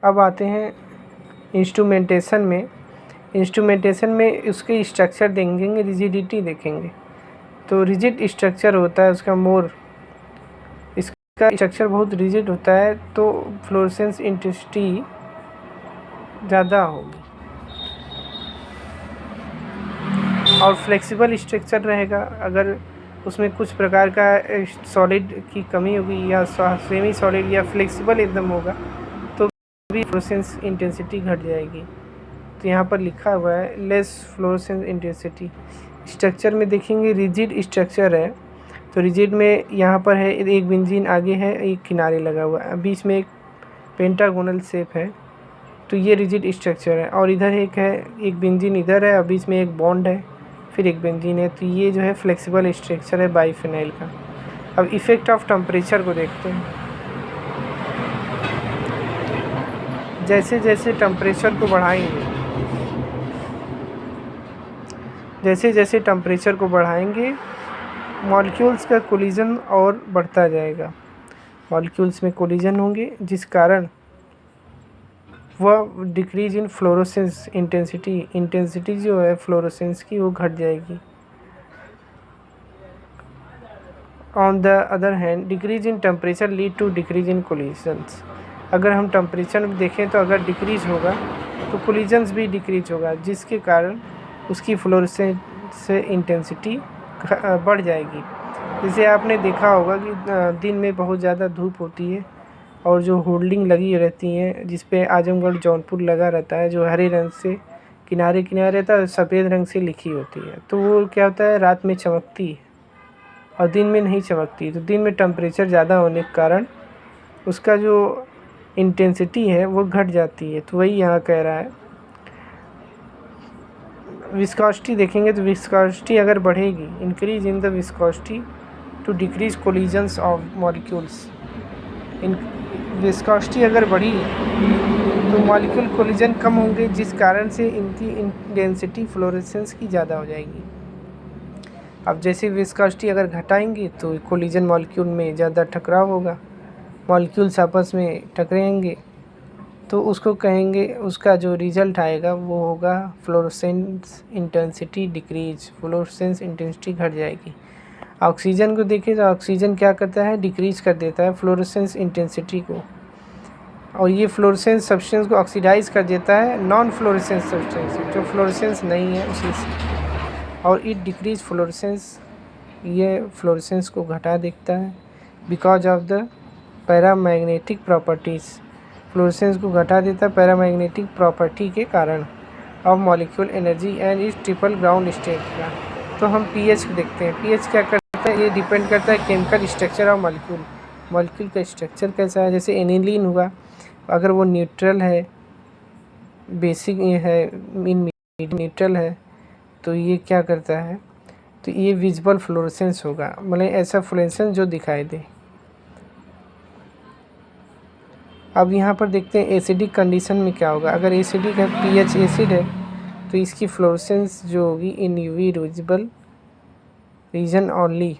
अब आते हैं इंस्ट्रूमेंटेशन में। इंस्ट्रूमेंटेशन में उसके स्ट्रक्चर देखेंगे, रिजिडिटी देखेंगे। तो रिजिड स्ट्रक्चर होता है उसका इसका स्ट्रक्चर बहुत रिजिड होता है, तो फ्लोरेसेंस इंटेंसिटी ज़्यादा होगी। और फ्लेक्सिबल स्ट्रक्चर रहेगा, अगर उसमें कुछ प्रकार का सॉलिड की कमी होगी या सेमी सॉलिड या फ्लेक्सिबल एकदम होगा तो भी फ्लोरेसेंस इंटेंसिटी घट जाएगी। तो यहाँ पर लिखा हुआ है लेस फ्लोरेसेंस इंटेंसिटी। स्ट्रक्चर में देखेंगे रिजिड स्ट्रक्चर है, तो रिजिड में यहाँ पर है एक बेंजीन आगे है, एक किनारे लगा हुआ है, बीच में एक पेंटागोनल शेप है, तो ये रिजिड स्ट्रक्चर है। और इधर एक बेंजीन इधर है और बीच में एक बॉन्ड है, फिर एक बेंजीन है, तो ये जो है फ्लेक्सिबल स्ट्रक्चर है बाइफिनाइल का। अब इफ़ेक्ट ऑफ टेम्परेचर को देखते हैं। जैसे जैसे टेम्परेचर को बढ़ाएंगे मॉलिक्यूल्स का कोलिजन और बढ़ता जाएगा। मॉलिक्यूल्स में कोलिजन होंगे जिस कारण वह डिक्रीज इन फ्लोरोसेंस इंटेंसिटी जो है फ्लोरोसेंस की वो घट जाएगी। On the other hand decrease in temperature lead to decrease in collisions. अगर हम टेम्परेचर में देखें तो अगर डिक्रीज होगा तो कोलिजन्स भी डिक्रीज होगा, जिसके कारण उसकी फ्लोरोसेंस इंटेंसिटी बढ़ जाएगी। जैसे आपने देखा होगा कि दिन में बहुत ज़्यादा धूप होती है और जो होल्डिंग लगी रहती हैं जिस पे आजमगढ़ जौनपुर लगा रहता है, जो हरे रंग से किनारे रहता है, सफ़ेद रंग से लिखी होती है, तो वो क्या होता है रात में चमकती है और दिन में नहीं चमकती। तो दिन में टेम्परेचर ज़्यादा होने के कारण उसका जो इंटेंसिटी है वो घट जाती है। तो वही यहाँ कह रहा है। विस्कोसिटी देखेंगे तो विस्कोसिटी अगर बढ़ेगी, increase in the viscosity to decrease collisions of molecules. Viscosity अगर बढ़ी तो मॉलिक्यूल कोलिजन कम होंगे, जिस कारण से इनकी इंटेंसिटी फ्लोरेसेंस की ज़्यादा हो जाएगी। अब जैसे विस्कोसिटी अगर घटाएंगे तो कोलिजन मॉलिक्यूल में ज़्यादा टकराव होगा, मॉलिक्यूल्स आपस में टकराएंगे, तो उसको कहेंगे, उसका जो रिजल्ट आएगा वो होगा fluorescence intensity decrease. Fluorescence intensity घट जाएगी। ऑक्सीजन को देखें तो ऑक्सीजन क्या करता है, डिक्रीज कर देता है फ्लोरेसेंस इंटेंसिटी को, और ये फ्लोरेसेंस सब्सटेंस को ऑक्सीडाइज कर देता है नॉन फ्लोरेसेंस सब्सटेंस जो फ्लोरेसेंस नहीं है उसी से, और इट डिक्रीज फ्लोरेसेंस, ये फ्लोरेसेंस को घटा देता है because of the paramagnetic properties. Fluorescence को घटा देता है पैरामैग्नेटिक प्रॉपर्टी के कारण ऑफ मॉलिक्यूल एनर्जी एंड इस ट्रिपल ग्राउंड स्टेट का। तो हम पीएच देखते हैं। पीएच क्या करता है, ये डिपेंड करता है केमिकल स्ट्रक्चर ऑफ मॉलिक्यूल का स्ट्रक्चर कैसा है। जैसे एनिलीन हुआ, अगर वो न्यूट्रल है, बेसिक है, न्यूट्रल है, तो ये क्या करता है, तो ये विजिबल फ्लोरेसेंस होगा, मतलब ऐसा फ्लोरेसेंस जो दिखाई दे। अब यहाँ पर देखते हैं एसिडिक कंडीशन में क्या होगा। अगर एसिडिक है, पीएच एसिड है, तो इसकी फ्लोरेसेंस जो होगी in UV visible region only.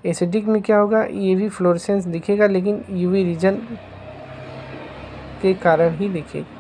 Acidic में क्या होगा, ये भी फ्लोरेसेंस दिखेगा लेकिन यूवी रीजन के कारण ही दिखेगी।